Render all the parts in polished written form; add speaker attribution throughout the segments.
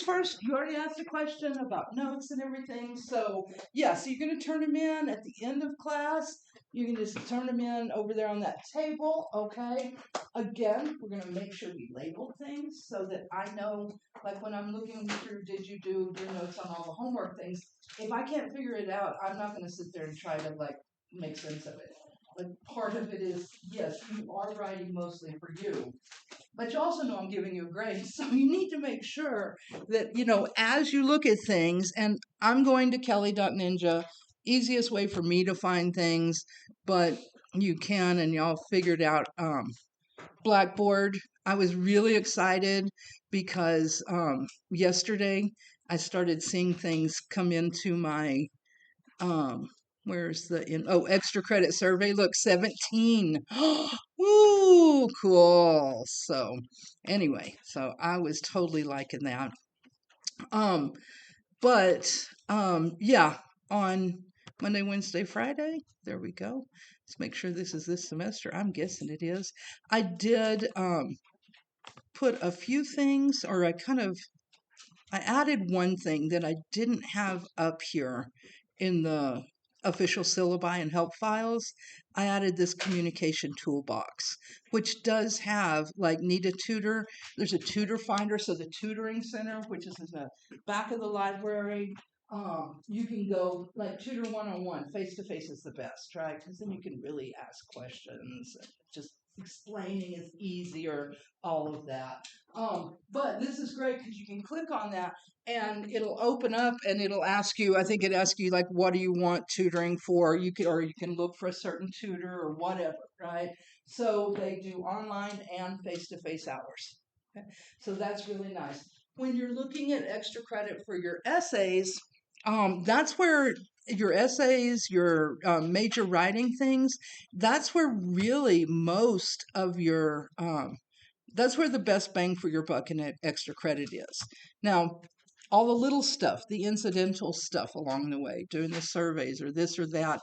Speaker 1: things first, you already asked a question about notes and everything. So, yeah, so you're going to turn them in at the end of class. You can just turn them in over there on that table, okay? Again, we're going to make sure we label things so that I know, like when I'm looking through, did you do your notes on all the homework things? If I can't figure it out, I'm not going to sit there and try to, like, make sense of it. But part of it is, yes, you are writing mostly for you. But you also know I'm giving you a grade, so you need to make sure that, as you look at things, and I'm going to kelli.ninja, easiest way for me to find things, but you can, and y'all figured out Blackboard. I was really excited because yesterday I started seeing things come into my um, where's the extra credit survey? Look, 17. Ooh, cool. So anyway, so I was totally liking that. Um, but yeah, on Monday, Wednesday, Friday, there we go. Let's make sure this is this semester. I'm guessing it is. I did put a few things, or I added one thing that I didn't have up here in the official syllabi and help files. I added this communication toolbox, which does have, like, need a tutor. There's a tutor finder, so the tutoring center, which is in the back of the library, you can go, like, tutor one-on-one, face-to-face is the best, right? Because then you can really ask questions. Just explaining is easier, all of that. But this is great because you can click on that and it'll open up and it'll ask you, I think it asks you, like, what do you want tutoring for? Or you can look for a certain tutor or whatever, right? So they do online and face-to-face hours. Okay? So that's really nice. When you're looking at extra credit for your essays, that's where your essays, your major writing things, that's where really most of your that's where the best bang for your buck and extra credit is. Now, all the little stuff, the incidental stuff along the way, doing the surveys or this or that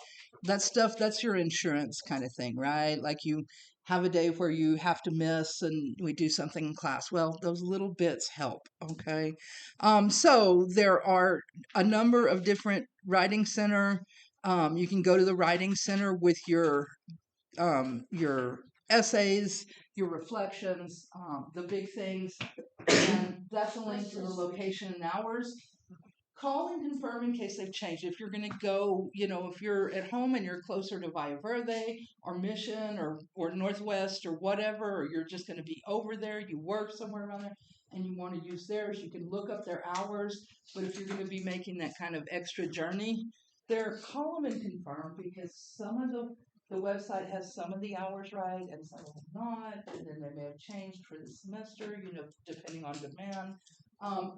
Speaker 1: stuff, that's your insurance kind of thing, right? Like you have a day where you have to miss and we do something in class. Well, those little bits help, okay? So there are a number of different writing center. You can go to the writing center with your essays, your reflections, the big things, and that's a link to the location and hours. Call and confirm in case they've changed. If you're going to go, if you're at home and you're closer to Valle Verde or Mission or Northwest or whatever, or you're just going to be over there, you work somewhere around there, and you want to use theirs, you can look up their hours. But if you're going to be making that kind of extra journey, call them and confirm, because some of the website has some of the hours right and some of them not, and then they may have changed for the semester, depending on demand.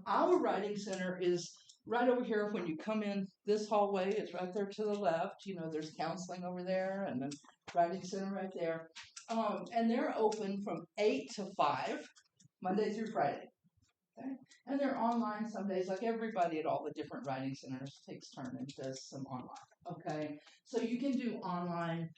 Speaker 1: Our writing center is right over here. When you come in this hallway, it's right there to the left. There's counseling over there, and then writing center right there. And they're open from 8 to 5, Monday through Friday. Okay? And they're online some days, like everybody at all the different writing centers takes turn and does some online. Okay, so you can do online.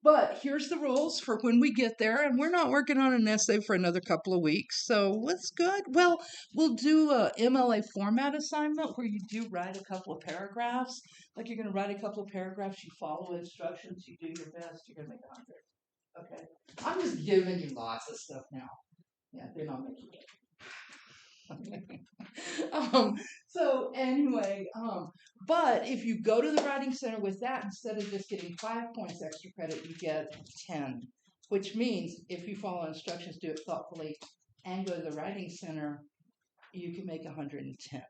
Speaker 1: But here's the rules for when we get there, and we're not working on an essay for another couple of weeks. So what's good? Well, we'll do a MLA format assignment where you do write a couple of paragraphs. Like you're going to write a couple of paragraphs, you follow instructions, you do your best, you're going to make 100. Okay, I'm just giving you lots of stuff now. Yeah, then I'll make you. So anyway, but if you go to the writing center with that, instead of just getting 5 points extra credit, you get 10, which means if you follow instructions, do it thoughtfully, and go to the writing center, you can make 110.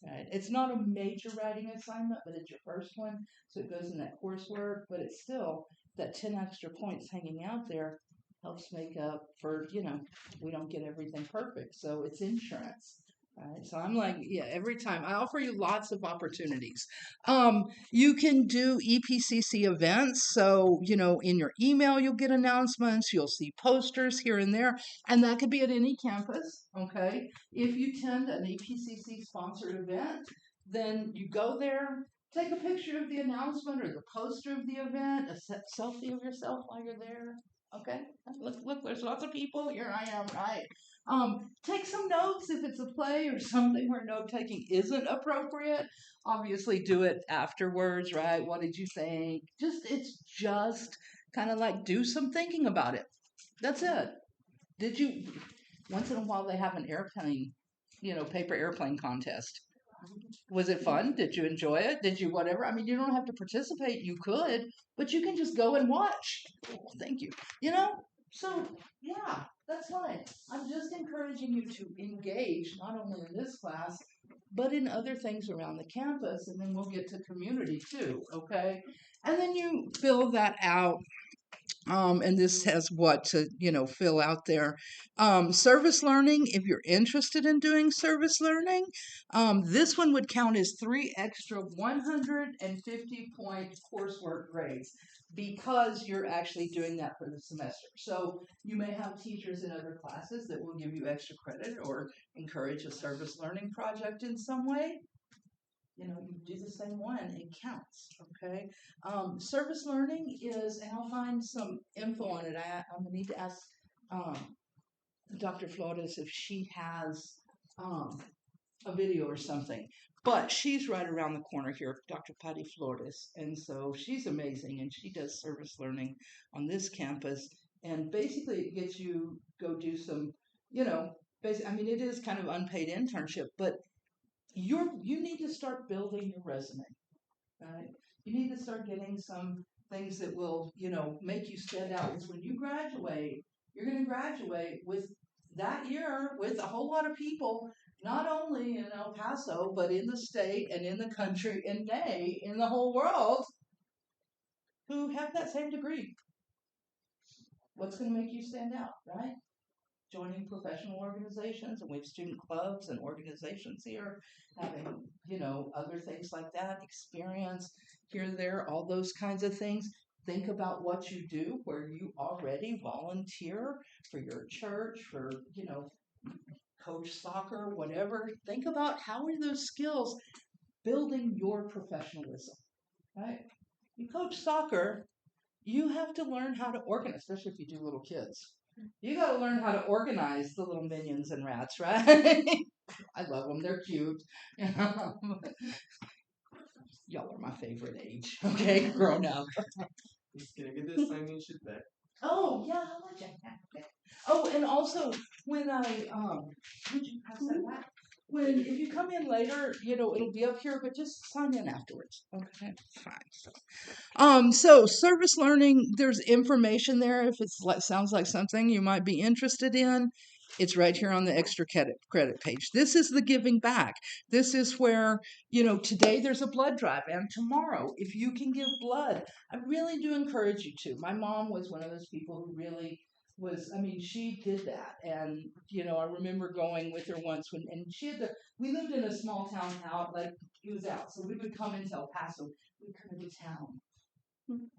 Speaker 1: Right? It's not a major writing assignment, but it's your first one, so it goes in that coursework, but it's still that 10 extra points hanging out there helps make up for, we don't get everything perfect. So it's insurance. Right? So I'm like, yeah, every time I offer you lots of opportunities. You can do EPCC events. So, in your email, you'll get announcements. You'll see posters here and there, and that could be at any campus. Okay. If you attend an EPCC sponsored event, then you go there, take a picture of the announcement or the poster of the event, a selfie of yourself while you're there. Okay, look, there's lots of people. Here I am, right? Take some notes if it's a play or something where note taking isn't appropriate. Obviously, do it afterwards, right? What did you think? It's just kind of like do some thinking about it. That's it. Did you, once in a while, they have an airplane, paper airplane contest. Was it fun? Did you enjoy it? Did you whatever? I mean, you don't have to participate. You could, but you can just go and watch. Oh, thank you. You know? So, yeah, that's fine. I'm just encouraging you to engage not only in this class, but in other things around the campus. And then we'll get to community too, okay? And then you fill that out and this has what to fill out there. Service learning, if you're interested in doing service learning, this one would count as 3 extra 150-point coursework grades because you're actually doing that for the semester. So you may have teachers in other classes that will give you extra credit or encourage a service learning project in some way. You do the same one, it counts, okay? Service learning is, and I'll find some info on it. I'm gonna need to ask um, Dr. Flores if she has a video or something. But she's right around the corner here, Dr. Patty Flores, and so she's amazing, and she does service learning on this campus. And basically, it gets you go do some, I mean, it is kind of unpaid internship, but you need to start building your resume, right? You need to start getting some things that will, make you stand out. Because when you graduate, you're going to graduate with that year with a whole lot of people, not only in El Paso, but in the state and in the country and nay, in the whole world, who have that same degree. What's going to make you stand out, right? Joining professional organizations, and we have student clubs and organizations here, having, other things like that, experience here, there, all those kinds of things. Think about what you do where you already volunteer for your church, for, coach soccer, whatever. Think about how are those skills building your professionalism, right? You coach soccer, you have to learn how to organize, especially if you do little kids. You got to learn how to organize the little minions and rats, right? I love them. They're cute. Y'all are my favorite age. Okay, grown up.
Speaker 2: Just gonna get this signation back.
Speaker 1: Oh yeah, how much I have. Oh, and also when would you pass that back? When if you come in later, it'll be up here, but just sign in afterwards. Okay, fine. So service learning, there's information there if it's like sounds like something you might be interested in. It's right here on the extra credit page. This is the giving back. This is where, today there's a blood drive, and tomorrow, if you can give blood, I really do encourage you to. My mom was one of those people who really was, I mean, she did that. And, I remember going with her once and she had we lived in a small town out, like it was out. So we would come into El Paso, we'd come into town.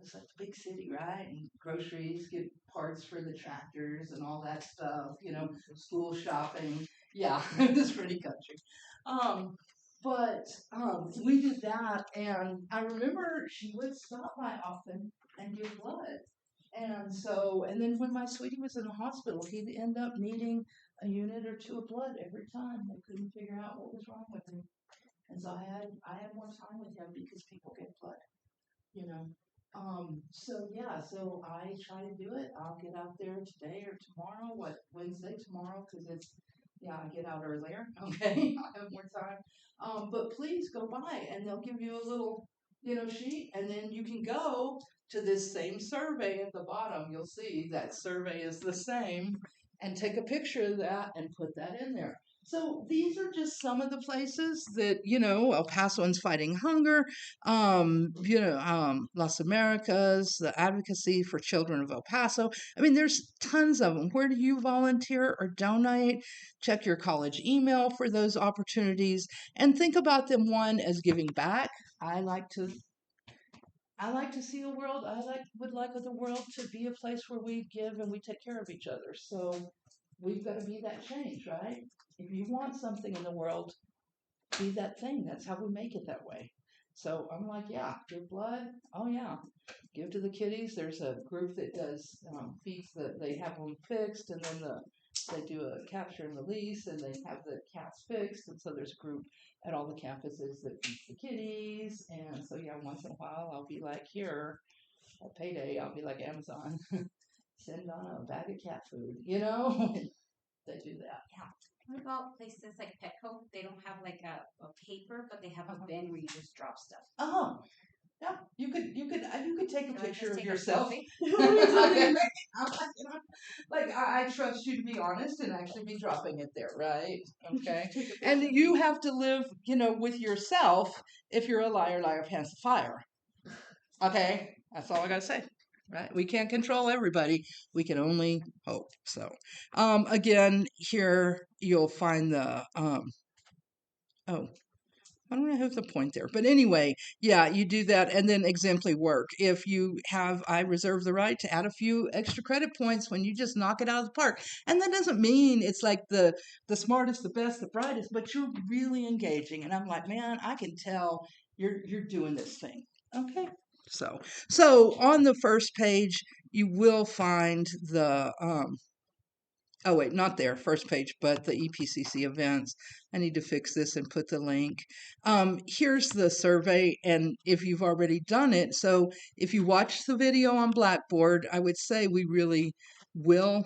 Speaker 1: It's like a big city, right? And groceries, get parts for the tractors and all that stuff, school shopping. Yeah, it was pretty country. But we did that, and I remember she would stop by often and give blood. And then when my sweetie was in the hospital, he'd end up needing a unit or two of blood every time. They couldn't figure out what was wrong with him. And so I had more time with him because people get blood, you know. So yeah, so I try to do it. I'll get out there today or tomorrow, Wednesday tomorrow, because yeah, I get out earlier. Okay, I have more time. But please go by and they'll give you a little, sheet, and then you can go to this same survey at the bottom. You'll see that survey is the same, and take a picture of that and put that in there. So these are just some of the places that, El Pasoans Fighting Hunger, Las Americas, the Advocacy for Children of El Paso. I mean, there's tons of them. Where do you volunteer or donate? Check your college email for those opportunities and think about them, one, as giving back. I like to see a world. Would like the world to be a place where we give and we take care of each other. So we've got to be that change, right? If you want something in the world, be that thing. That's how we make it that way. So I'm like, yeah, give blood. Oh yeah, give to the kitties. There's a group that does feeds that they have them fixed, and then they do a capture and release, and they have the cats fixed, and so there's a group at all the campuses that feeds the kitties, and so yeah, once in a while I'll be like, here, at payday, I'll be like Amazon, send on a bag of cat food, you know? They do that. Yeah.
Speaker 3: What about places like Petco? They don't have like a paper, but they have a bin where you just drop stuff.
Speaker 1: Oh, yeah. You could take a
Speaker 3: Can I
Speaker 1: picture
Speaker 3: just
Speaker 1: of
Speaker 3: take a
Speaker 1: yourself.
Speaker 3: selfie?
Speaker 1: Like I trust you to be honest and actually be dropping it there, right? Okay.
Speaker 3: Take a picture.
Speaker 1: And you have to live, with yourself. If you're a liar, liar pants the fire. Okay, that's all I gotta say. Right? We can't control everybody. We can only hope. So, again, here you'll find the oh, I don't know who's the point there, but anyway, yeah, you do that, and then exemplary work. If you have, I reserve the right to add a few extra credit points when you just knock it out of the park, and that doesn't mean it's like the smartest, the best, the brightest, but you're really engaging, and I'm like, man, I can tell you're doing this thing. Okay, so on the first page you will find the oh wait, not there, first page, but the EPCC events. I need to fix this and put the link. Here's the survey, and if you've already done it, so if you watch the video on Blackboard, I would say we really will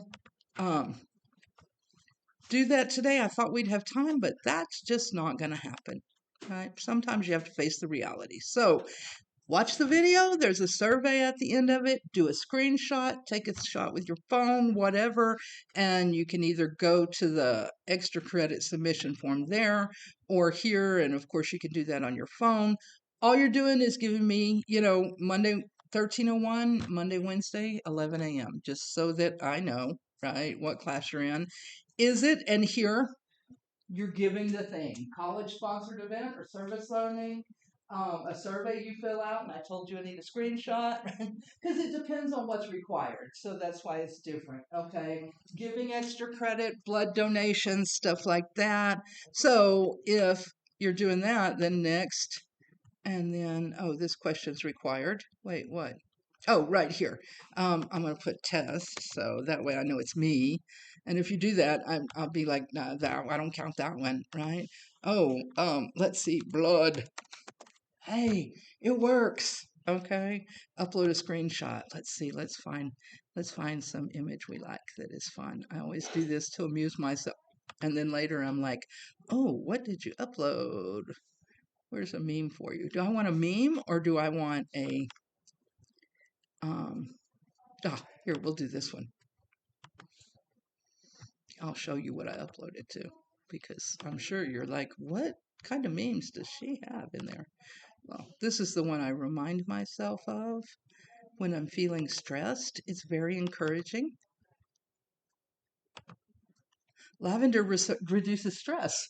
Speaker 1: do that today. I thought we'd have time, but that's just not going to happen. Right? Sometimes you have to face the reality. So watch the video. There's a survey at the end of it. Do a screenshot, take a shot with your phone, whatever, and you can either go to the extra credit submission form there or here. And of course, you can do that on your phone. All you're doing is giving me, Monday 13:01, Monday, Wednesday, 11 a.m., just so that I know, right, what class you're in. Is it? And here, you're giving the thing college sponsored event or service learning, a survey you fill out, and I told you I need a screenshot because it depends on what's required, so that's why it's different. Okay, giving extra credit, blood donations, stuff like that. So if you're doing that, then next, and then this question's required. Wait, what? Oh, right here. I'm going to put test, so that way I know it's me. And if you do that, I'll be like, nah, I don't count that one, right? Oh, let's see, blood. Hey, it works. Okay, upload a screenshot. Let's see. Let's find some image we like that is fun. I always do this to amuse myself, and then later I'm like, oh, what did you upload? Where's a meme for you? Do I want a meme or do I want a here, we'll do this one. I'll show you what I uploaded to because I'm sure you're like, what kind of memes does she have in there? Well, this is the one I remind myself of when I'm feeling stressed. It's very encouraging. Lavender reduces stress.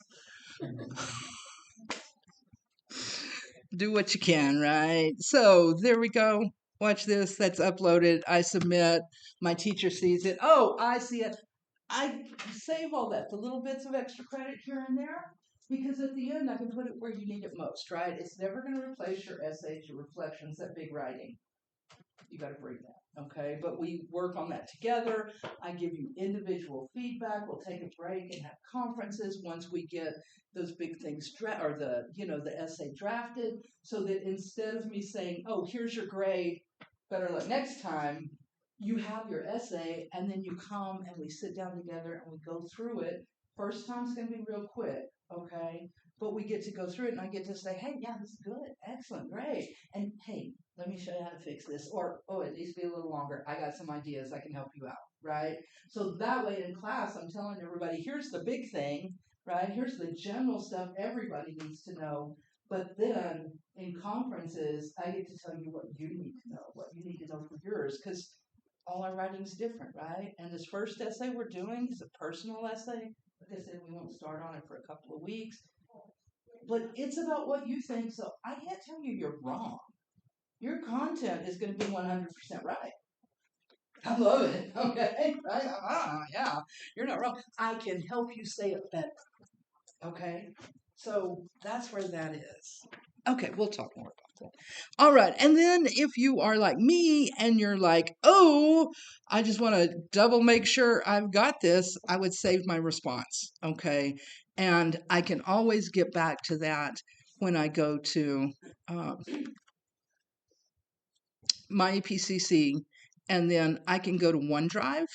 Speaker 1: Do what you can, right? So there we go. Watch this. That's uploaded. I submit. My teacher sees it. Oh, I see it. I save all that, the little bits of extra credit here and there, because at the end I can put it where you need it most, right? It's never going to replace your essays, your reflections, that big writing. You got to bring that, okay? But we work on that together. I give you individual feedback. We'll take a break and have conferences once we get those big things the essay drafted, so that instead of me saying, oh, here's your grade, better luck next time, you have your essay, and then you come and we sit down together and we go through it. First time's going to be real quick, okay? But we get to go through it, and I get to say, hey, yeah, this is good, excellent, great. And hey, let me show you how to fix this. Or, oh, it needs to be a little longer. I got some ideas. I can help you out, right? So that way in class, I'm telling everybody, here's the big thing, right? Here's the general stuff everybody needs to know. But then in conferences, I get to tell you what you need to know, what you need to know for yours, because all our writing's different, right? And this first essay we're doing is a personal essay. Like I said, we won't start on it for a couple of weeks. But it's about what you think, so I can't tell you you're wrong. Your content is going to be 100% right. I love it, okay? Right? Yeah, you're not wrong. I can help you say it better, okay? So that's where that is. Okay, we'll talk more about All right. And then if you are like me and you're like, oh, I just want to double make sure I've got this, I would save my response. Okay. And I can always get back to that when I go to my EPCC, and then I can go to OneDrive.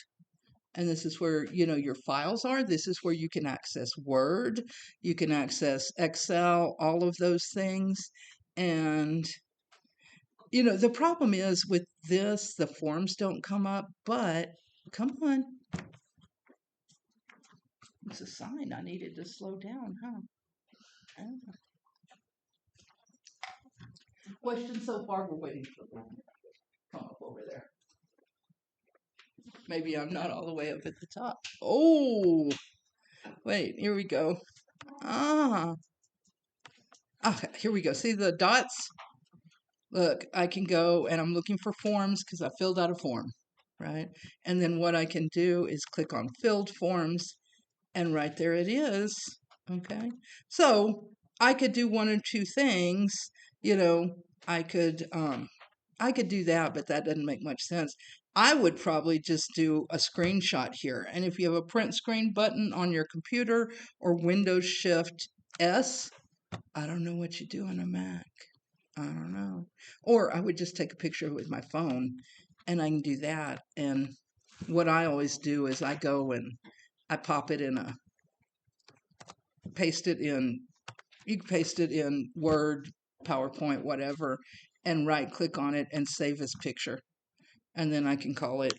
Speaker 1: And this is where, your files are. This is where you can access Word, you can access Excel, all of those things. And the problem is with this, the forms don't come up, but come on. It's a sign I needed to slow down, huh? Question so far, we're waiting for them to come up over there. Maybe I'm not all the way up at the top. Oh, wait, here we go. Okay, here we go. See the dots? Look, I can go and I'm looking for forms because I filled out a form, right? And then what I can do is click on filled forms, and right there it is. Okay. So I could do one or two things. I could do that, but that doesn't make much sense. I would probably just do a screenshot here. And if you have a print screen button on your computer or Windows Shift S, I don't know what you do on a Mac. I don't know. Or I would just take a picture of it with my phone, and I can do that. And what I always do is I go and I pop it in paste it in, you can paste it in Word, PowerPoint, whatever, and right click on it and save as picture. And then I can call it,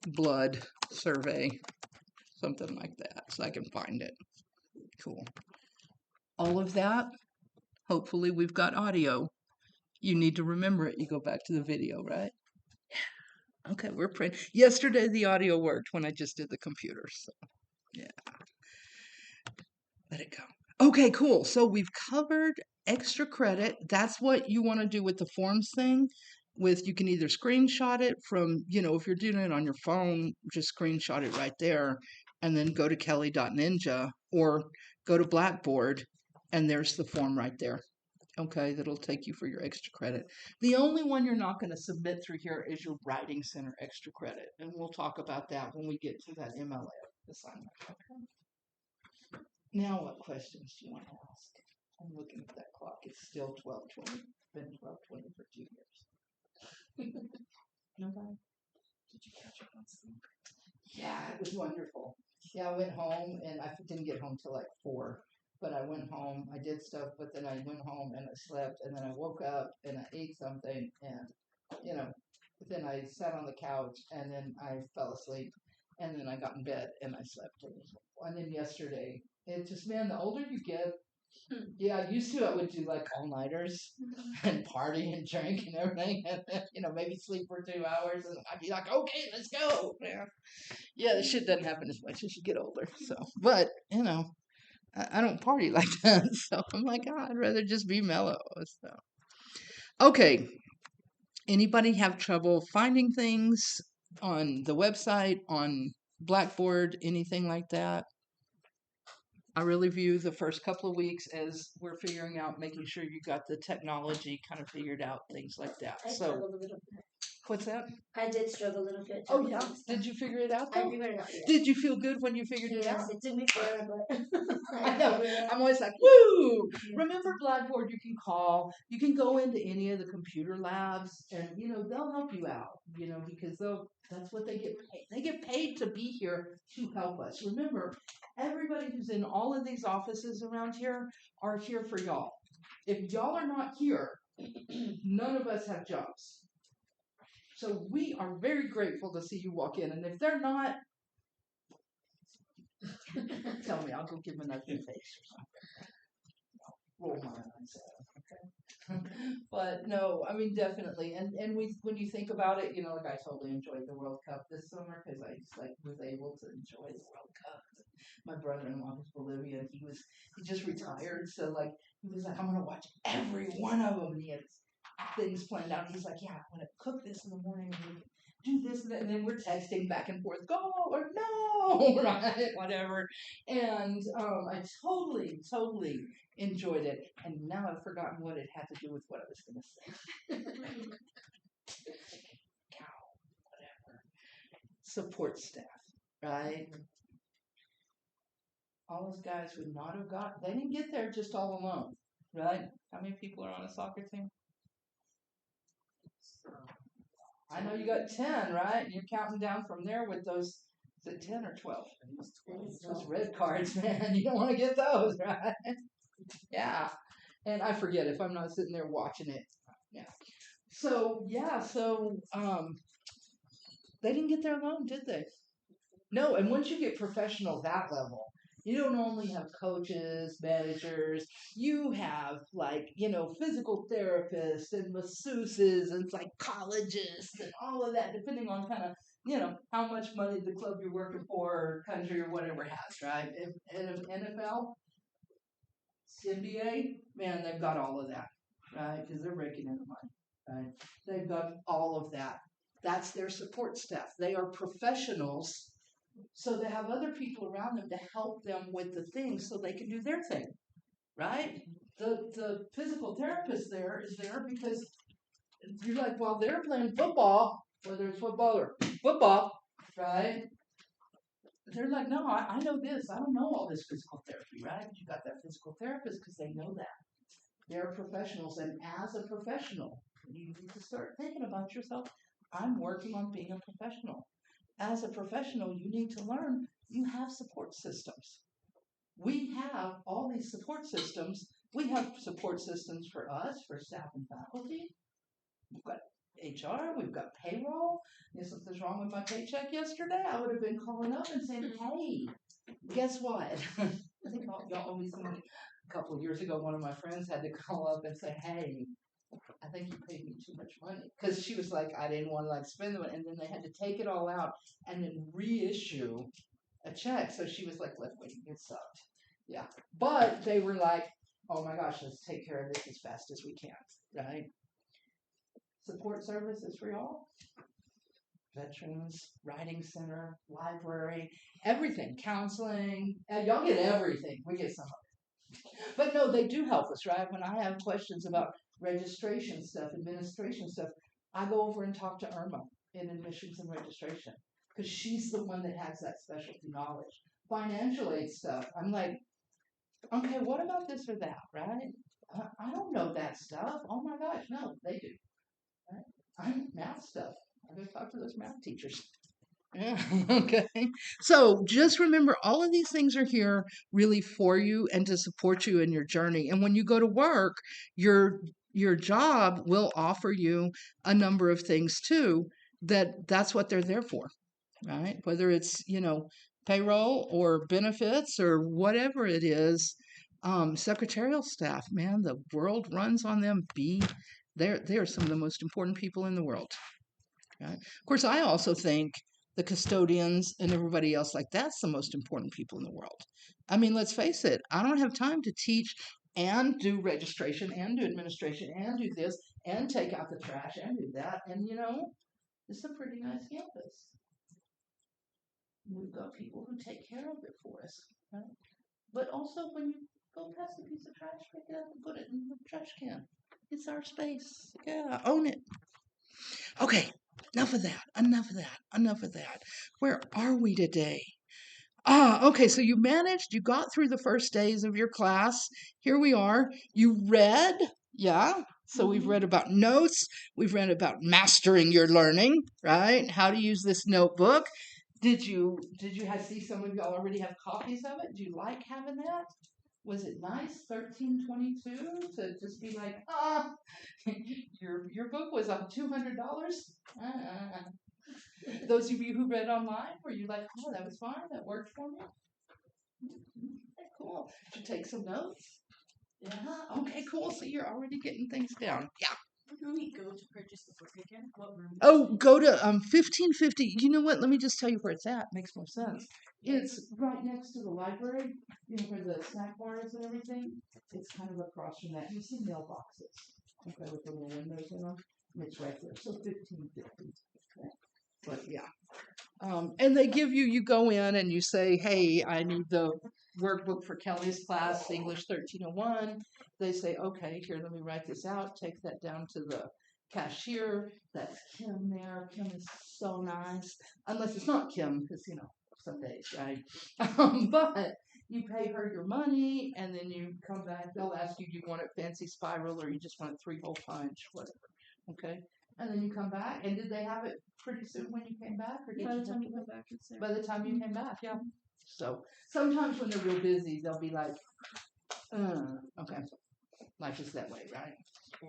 Speaker 1: blood survey, something like that, so I can find it. Cool. All of that, hopefully we've got audio. You need to remember it. You go back to the video, right? Okay, we're praying. Yesterday, the audio worked when I just did the computer, so yeah. Let it go. Okay, cool. So we've covered extra credit. That's what you want to do with the forms thing. You can either screenshot it from, if you're doing it on your phone, just screenshot it right there and then go to kelli.ninja or go to Blackboard and there's the form right there. Okay, that'll take you for your extra credit. The only one you're not going to submit through here is your Writing Center extra credit. And we'll talk about that when we get to that MLA assignment. Okay. Now what questions do you want to ask? I'm looking at that clock. It's still 12:20. Been 12:20 for 2 years. Nobody? Did you catch up on sleep? Yeah, it was wonderful. Yeah, I went home and I didn't get home till like 4. But I went home, I did stuff, but then I went home and I slept, and then I woke up and I ate something, and then I sat on the couch, and then I fell asleep, and then I got in bed and I slept. And then yesterday, it just, man, the older you get, yeah, used to I would do like all-nighters and party and drink and everything, and then, maybe sleep for 2 hours, and I'd be like, okay, let's go, man. Yeah, this shit doesn't happen as much as you get older, so, but, I don't party like that, so I'm like, I'd rather just be mellow. So, okay. Anybody have trouble finding things on the website, on Blackboard, anything like that? I really view the first couple of weeks as we're figuring out, making sure you got the technology kind of figured out, things like that.
Speaker 4: I struggled a little bit.
Speaker 1: What's that?
Speaker 4: I did struggle a little bit.
Speaker 1: Oh, yeah? Did you figure it out, though?
Speaker 4: I figured it out, yes.
Speaker 1: Did you feel good when you figured it out?
Speaker 4: Yes, it took me forever, but
Speaker 1: I know. I'm always like, woo! Remember Blackboard, you can call. You can go into any of the computer labs, and, they'll help you out, because that's what they get paid. They get paid to be here to help us. Remember, everybody who's in all of these offices around here are here for y'all. If y'all are not here, none of us have jobs. So we are very grateful to see you walk in. And if they're not, tell me, I'll go give them another face or something. Roll my eyes at them, okay? But no, I mean, definitely. And when you think about it, like I totally enjoyed the World Cup this summer because I just was able to enjoy the World Cup. My brother-in-law is Bolivian. He just retired, so he was like, I'm gonna watch every one of them. And he had things planned out. He's like, yeah, I'm gonna cook this in the morning. do this and that, and then we're texting back and forth, go or no, right, whatever. And I totally enjoyed it. And now I've forgotten what it had to do with what I was going to say. Cow, whatever. Support staff, right? All those guys would not have got, they didn't get there just all alone, right? How many people are on a soccer team? I know you got 10, right? You're counting down from there with those, is it 10 or 12? Those red cards, man. You don't want to get those, right? Yeah. And I forget if I'm not sitting there watching it. Yeah. So, they didn't get there alone, did they? No, and once you get professional that level, you don't only have coaches, managers, you have physical therapists and masseuses and psychologists and all of that, depending on kind of, how much money the club you're working for or country or whatever has, right? If NFL, NBA, man, they've got all of that, right? Because they're raking in the money, right? They've got all of that. That's their support staff. They are professionals. So they have other people around them to help them with the things so they can do their thing, right? The physical therapist there is there because you're like, well, they're playing football, whether it's football or football, right? They're like, no, I know this. I don't know all this physical therapy, right? You got that physical therapist because they know that. They're professionals. And as a professional, you need to start thinking about yourself. I'm working on being a professional. As a professional, you need to learn you have support systems. We have all these support systems. We have support systems for us, for staff and faculty. We've got HR, we've got payroll. If something's wrong with my paycheck yesterday, I would have been calling up and saying, hey, guess what? I think y'all owe me some money. A couple of years ago, one of my friends had to call up and say, hey, I think you paid me too much money. Because she was like, I didn't want to spend the money. And then they had to take it all out and then reissue a check. So she was like, left waiting. It sucked. Yeah. But they were like, oh my gosh, let's take care of this as fast as we can. Right? Support services for y'all. Veterans, writing center, library, everything. Counseling. Y'all get everything. We get some of it. But no, they do help us, right? When I have questions about registration stuff, administration stuff, I go over and talk to Irma in admissions and registration because she's the one that has that specialty knowledge. Financial aid stuff, I'm like, okay, what about this or that, right? I don't know that stuff. Oh my gosh, no, they do. Right? I'm math stuff. I go talk to those math teachers. Yeah, okay. So just remember, all of these things are here really for you and to support you in your journey. And when you go to work, your job will offer you a number of things too. That's what they're there for, right? Whether it's payroll or benefits or whatever it is, secretarial staff. Man, the world runs on them. They're some of the most important people in the world. Right? Of course, I also think the custodians and everybody else, like, that's the most important people in the world. I mean, let's face it, I don't have time to teach and do registration and do administration and do this and take out the trash and do that. And, it's a pretty nice campus. We've got people who take care of it for us. Right? But also, when you go past a piece of trash, pick it up and put it in the trash can. It's our space. Yeah, own it. Okay. Enough of that. Where are we today? Okay, so you got through the first days of your class. Here we are. You read, yeah. So we've read about notes. We've read about mastering your learning, right? How to use this notebook. Did you see some of y'all already have copies of it? Do you like having that? Was it nice, 1322, to just be like, your book was on $200? Those of you who read online, were you like, oh, that was fine, that worked for me? Cool. Did you take some notes? Yeah. Okay, cool. So you're already getting things down. Yeah.
Speaker 3: Where do we go to purchase the book again? What room?
Speaker 1: Oh, go to 1550. You know what? Let me just tell you where it's at. Makes more sense. It's right next to the library, where the snack bar is and everything. It's kind of across from that. You see mailboxes, okay, with the little windows in them. It's right there. So 1550. Okay. But yeah. And they give you go in and you say, hey, I need the workbook for Kelly's class, English 1301. They say, okay, here, let me write this out. Take that down to the cashier. That's Kim there. Kim is so nice. Unless it's not Kim, because, some days, right? But you pay her your money and then you come back. They'll ask you, do you want it fancy spiral or you just want a 3-hole punch, whatever. Okay? And then you come back. And did they have it pretty soon when you came back? Or did
Speaker 5: By
Speaker 1: you
Speaker 5: the time
Speaker 1: have
Speaker 5: you
Speaker 1: to
Speaker 5: go
Speaker 1: wait?
Speaker 5: back, it's there.
Speaker 1: By the time you came back, yeah. So sometimes when they're real busy, they'll be like, okay, life is that way, right?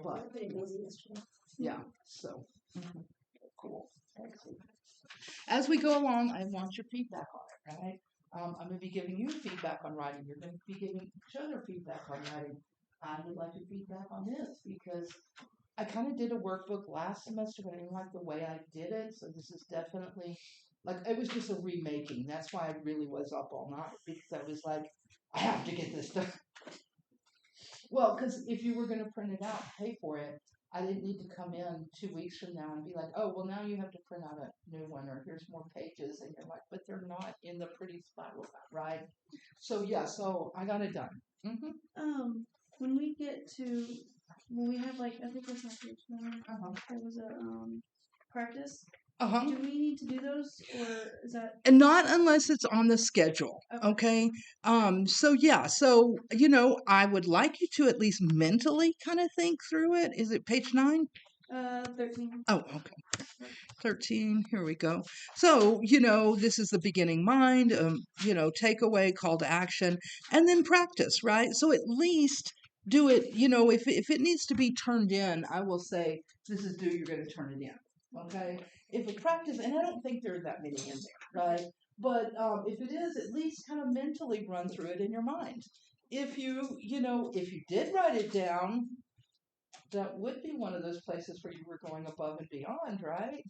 Speaker 1: But
Speaker 4: Pretty busy yesterday.
Speaker 1: yeah, so cool. Excellent. As we go along, I want your feedback on it, right? I'm going to be giving you feedback on writing. You're going to be giving each other feedback on writing. I would like your feedback on this because I kind of did a workbook last semester, but I didn't like the way I did it. So this is definitely like it was just a remaking. That's why I really was up all night because I was like, I have to get this done. Well, because if you were going to print it out and pay for it, I didn't need to come in 2 weeks from now and be like, oh, well, now you have to print out a new one or here's more pages. And you're like, but they're not in the pretty spiral, right? So, yeah, so I got it done. Mm-hmm.
Speaker 5: When we get to, when we have like, I think it's not page 9, there was a, practice.
Speaker 1: Uh-huh.
Speaker 5: Do we need to do those or is that?
Speaker 1: And not unless it's on the schedule. Okay. So yeah, so I would like you to at least mentally kind of think through it. Is it page 9?
Speaker 5: 13.
Speaker 1: Oh, okay. 13. Here we go. So, this is the beginning mind, takeaway, call to action, and then practice, right? So at least do it, if it needs to be turned in, I will say, this is due, you're going to turn it in. Okay. If a practice, and I don't think there are that many in there, right? But if it is, at least kind of mentally run through it in your mind. If if you did write it down, that would be one of those places where you were going above and beyond, right?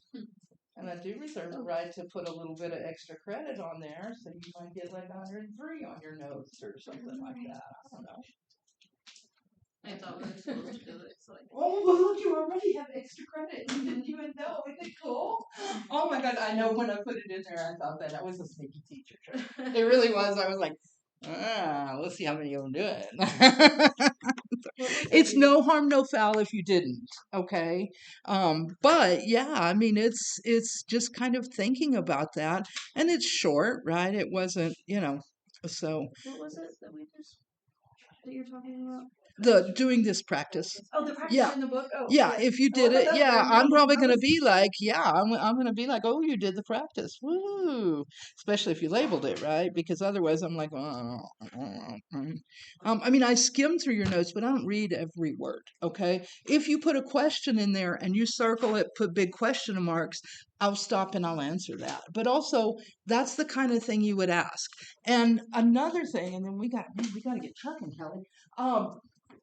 Speaker 1: And I do reserve the right to put a little bit of extra credit on there, so you might get like 103 on your notes or something like that. I don't know.
Speaker 5: I thought we were supposed to do it. So
Speaker 1: Oh, well, look, you already have extra credit. You didn't even know. Isn't it cool? Oh my God, I know when I put it in there, I thought that was a sneaky teacher trick. It really was. I was like, let's see how many of them do it. It's no harm, no foul if you didn't. Okay. But yeah, I mean, it's just kind of thinking about that, and it's short, right? It wasn't, so.
Speaker 5: what was it that you're talking about?
Speaker 1: Doing this practice.
Speaker 5: Oh, the practice
Speaker 1: Yeah.
Speaker 5: in the book? Oh,
Speaker 1: Yeah, if you did it, yeah, I'm probably going to be like, I'm going to be like, oh, you did the practice. Woo. Especially if you labeled it, right? Because otherwise I'm like, I mean, I skim through your notes, but I don't read every word, okay? If you put a question in there and you circle it, put big question marks, I'll stop and I'll answer that. But also, that's the kind of thing you would ask. And another thing, and then we got to get trucking, Kelly.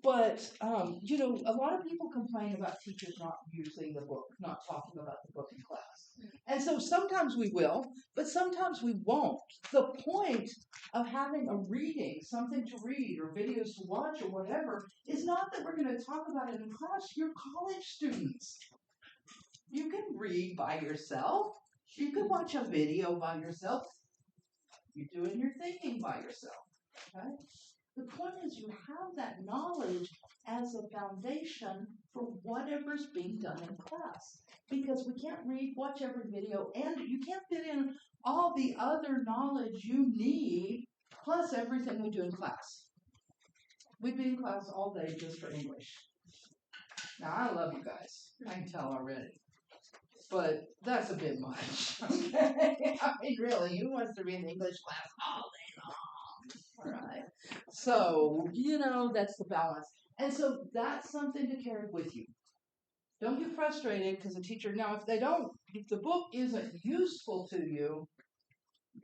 Speaker 1: But, a lot of people complain about teachers not using the book, not talking about the book in class. And so sometimes we will, but sometimes we won't. The point of having a reading, something to read or videos to watch or whatever, is not that we're going to talk about it in class. You're college students. You can read by yourself. You can watch a video by yourself. You're doing your thinking by yourself. Okay? The point is you have that knowledge as a foundation for whatever's being done in class. Because we can't watch every video, and you can't fit in all the other knowledge you need, plus everything we do in class. We'd be in class all day just for English. Now, I love you guys. I can tell already. But that's a bit much. Okay? I mean, really, who wants to be in English class all day long? All right. So, that's the balance. And so that's something to carry with you. Don't get frustrated because the teacher, now if the book isn't useful to you,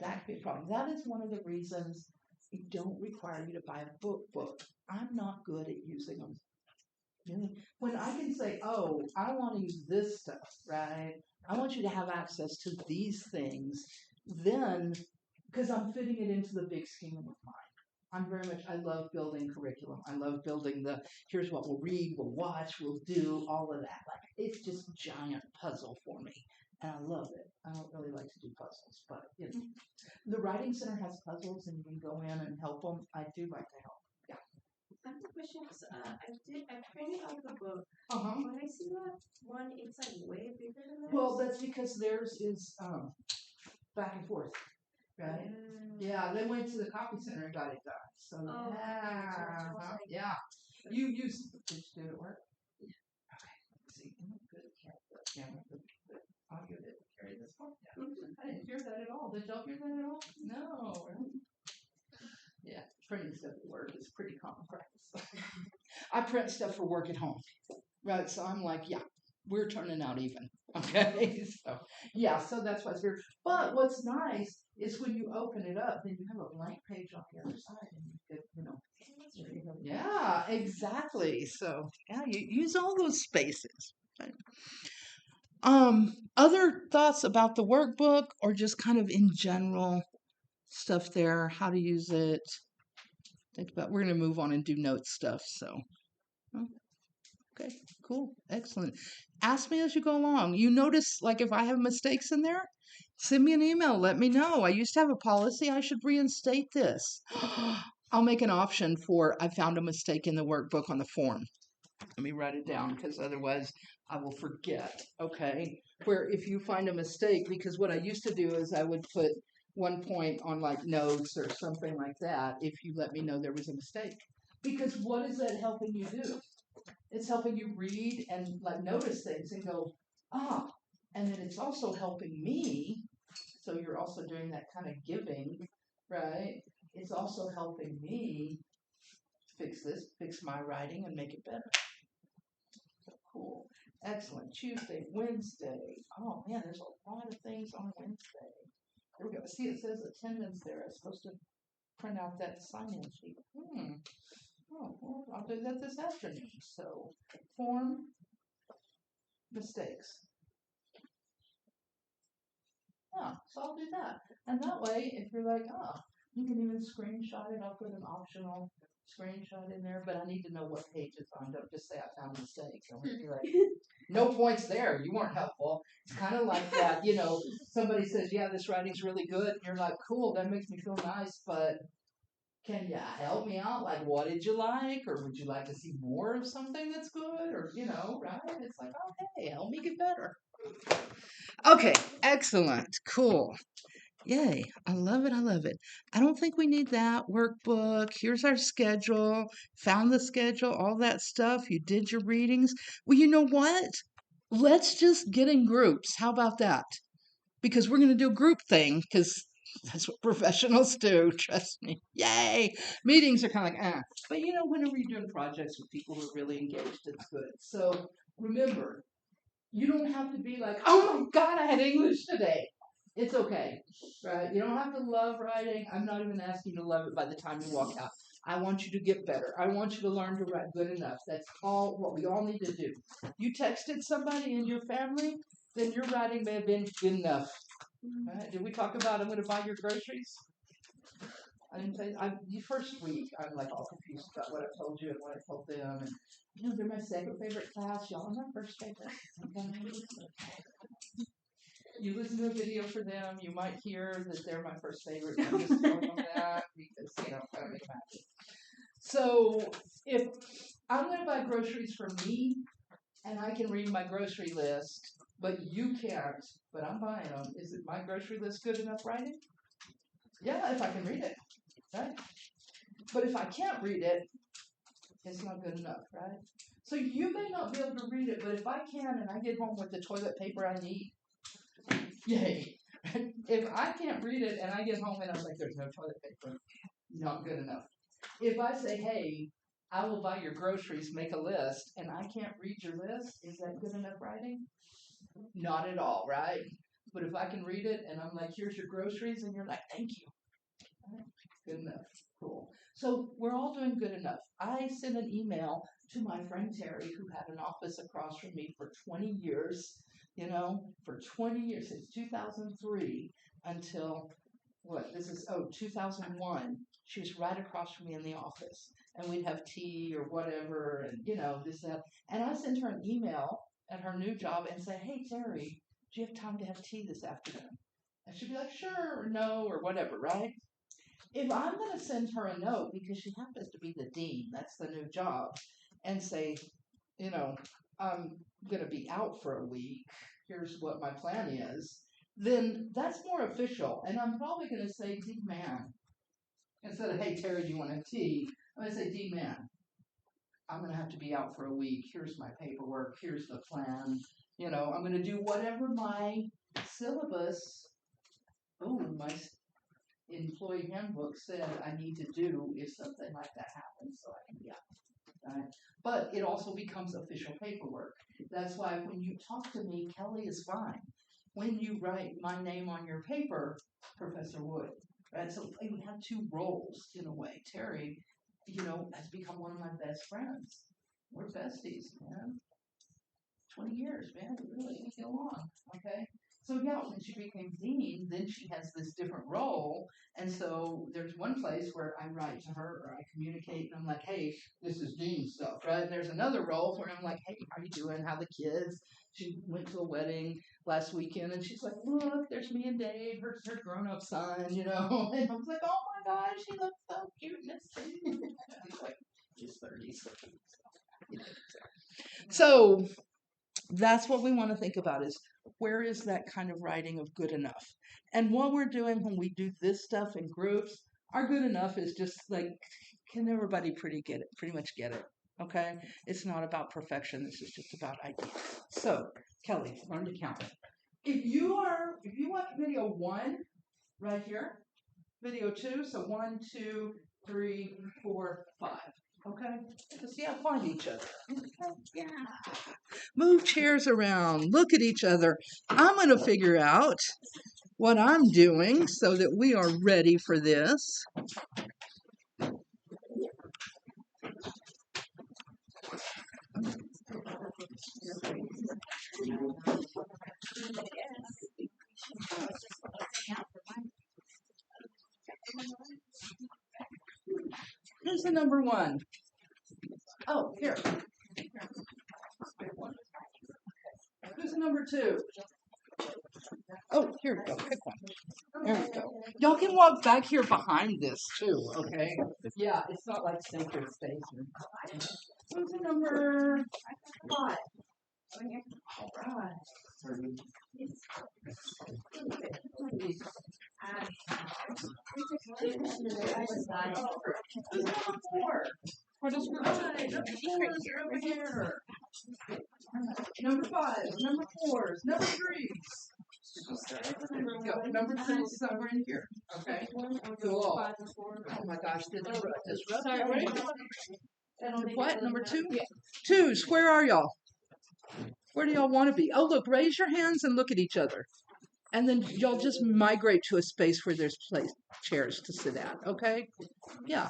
Speaker 1: that could be a problem. That is one of the reasons we don't require you to buy a book. I'm not good at using them. When I can say, oh, I want to use this stuff, right? I want you to have access to these things, then, because I'm fitting it into the big scheme of mind. I love building curriculum. I love building here's what we'll read, we'll watch, we'll do, all of that. Like, it's just a giant puzzle for me. and I love it. I don't really like to do puzzles, but you know, the writing center has puzzles, and you can go in and help them. I do like to help.
Speaker 4: I have a question. I printed out the book.
Speaker 1: Uh-huh.
Speaker 4: When I see that one, it's like way bigger than that.
Speaker 1: Well, that's because theirs is back and forth, right? Yeah, they went to the copy center and got it done. So
Speaker 4: Oh, okay.
Speaker 1: yeah,
Speaker 4: So it's like-
Speaker 1: yeah. You use did you do it work? Yeah. Okay. See, I'm not good at camera. The audio didn't carry this one. Yeah. I didn't hear that at all. Did y'all hear that at all? No. Right? Yeah, printing stuff at work is pretty common practice. I print stuff for work at home, right? So I'm like, yeah, we're turning out even. Okay, so yeah, so that's why it's weird. But what's nice is when you open it up, then you have a blank page on the other side, and you get, you know, yeah, exactly. So yeah, you use all those spaces. Right? Other thoughts about the workbook, or just kind of in general stuff there, how to use it. Think about. We're gonna move on and do notes stuff. So. Okay, cool, excellent. Ask me as you go along. You notice, like, if I have mistakes in there, send me an email. Let me know. I used to have a policy. I should reinstate this. I'll make an option for I found a mistake in the workbook on the form. Let me write it down because otherwise I will forget. Okay, where if you find a mistake, because what I used to do is I would put 1 point on like notes or something like that if you let me know there was a mistake. Because what is that helping you do? It's helping you read and like notice things and go, ah, and then it's also helping me. So you're also doing that kind of giving, right? It's also helping me fix this, fix my writing and make it better. Cool. Excellent. Tuesday, Wednesday. Oh man, there's a lot of things on Wednesday. There we go. See, it says attendance there. I'm supposed to print out that sign-in sheet. Oh, well, I'll do that this afternoon. So, form mistakes. Yeah, so I'll do that. And that way, if you're like, you can even screenshot it. I'll put an optional screenshot in there, but I need to know what page it's on. Don't just say I found a mistake. I want to be like, no points there. You weren't helpful. It's kind of like that, you know, somebody says, yeah, this writing's really good. And you're like, cool, that makes me feel nice, but can you help me out? Like, what did you like? Or would you like to see more of something that's good? Or, you know, right? It's like, okay, help me get better. Okay, excellent. Cool. Yay. I love it. I love it. I don't think we need that workbook. Here's our schedule. Found the schedule, all that stuff. You did your readings. Well, you know what? Let's just get in groups. How about that? Because we're going to do a group thing because that's what professionals do. Trust me. Yay. Meetings are kind of like, But you know, whenever you're doing projects with people who are really engaged, it's good. So remember, you don't have to be like, oh my God, I had English today. It's okay, right? You don't have to love writing. I'm not even asking you to love it by the time you walk out. I want you to get better. I want you to learn to write good enough. That's all what we all need to do. You texted somebody in your family, then your writing may have been good enough. Right? Did we talk about I'm going to buy your groceries? I didn't say the first week. I'm like all confused about what I told you and what I told them. And you know, they're my second favorite class. Y'all are my first favorite. Okay. You listen to a video for them, you might hear that they're my first favorite. I'm just telling them that because you know I make them happy. So if I'm going to buy groceries for me, and I can read my grocery list, but you can't, but I'm buying them. Is it my grocery list good enough writing? Yeah, if I can read it, right? But if I can't read it, it's not good enough, right? So you may not be able to read it, but if I can and I get home with the toilet paper I need, yay. If I can't read it and I get home and I'm like, there's no toilet paper, not good enough. If I say, hey, I will buy your groceries, make a list, and I can't read your list, is that good enough writing? Not at all, right? But if I can read it and I'm like, here's your groceries, and you're like, thank you. Right? Good enough. Cool. So we're all doing good enough. I sent an email to my friend Terry, who had an office across from me for 20 years, you know, for 20 years, since 2003 until, 2001. She was right across from me in the office, and we'd have tea or whatever, and, you know, this, that. And I sent her an email at her new job and say, hey, Terry, do you have time to have tea this afternoon? And she'd be like, sure, or no, or whatever, right? If I'm going to send her a note because she happens to be the dean, that's the new job, and say, you know, I'm going to be out for a week, here's what my plan is, then that's more official. And I'm probably going to say, D man, instead of, hey, Terry, do you want a tea? I'm going to say, D man, I'm going to have to be out for a week. Here's my paperwork. Here's the plan. You know, I'm going to do whatever my syllabus, my employee handbook said I need to do if something like that happens, so I can be out. Right? But it also becomes official paperwork. That's why when you talk to me, Kelly is fine. When you write my name on your paper, Professor Wood. Right? So we have two roles in a way. Terry, has become one of my best friends. We're besties, man. 20 years, man. We really get along. Okay? So yeah, when she became dean, then she has this different role. And so there's one place where I write to her or I communicate and I'm like, hey, this is dean stuff, right? And there's another role where I'm like, hey, how you doing? How the kids? She went to a wedding last weekend and she's like, look, there's me and Dave, her grown-up son, And I was like, oh my gosh, she looks so cute and sweet. Like, she's 30. So that's what we want to think about is where is that kind of writing of good enough? And what we're doing when we do this stuff in groups, our good enough is just like, can everybody pretty much get it? Okay? It's not about perfection. This is just about ideas. So, Kelly, learn to count. If you watch video 1 right here, video 2, so 1, 2, 3, 4, 5. Okay? Just find each other. Okay? Yeah. Move chairs around. Look at each other. I'm going to figure out what I'm doing so that we are ready for this. Here's the number 1. Oh, here. Who's the number 2? Oh, here we go. Pick one. There we go. Y'all can walk back here behind this too, okay? Yeah, it's not like sacred space. Who's the number 5? All right. Who's number 4? Or just number 4 over here. Number 5, number 4, number 3. Go. Number 3 is somewhere in here. Okay. Cool. Oh my gosh, did I write this right? What? Number 2? 2s. Where are y'all? Where do y'all want to be? Oh, look, raise your hands and look at each other. And then y'all just migrate to a space where there's chairs to sit at, okay? Yeah.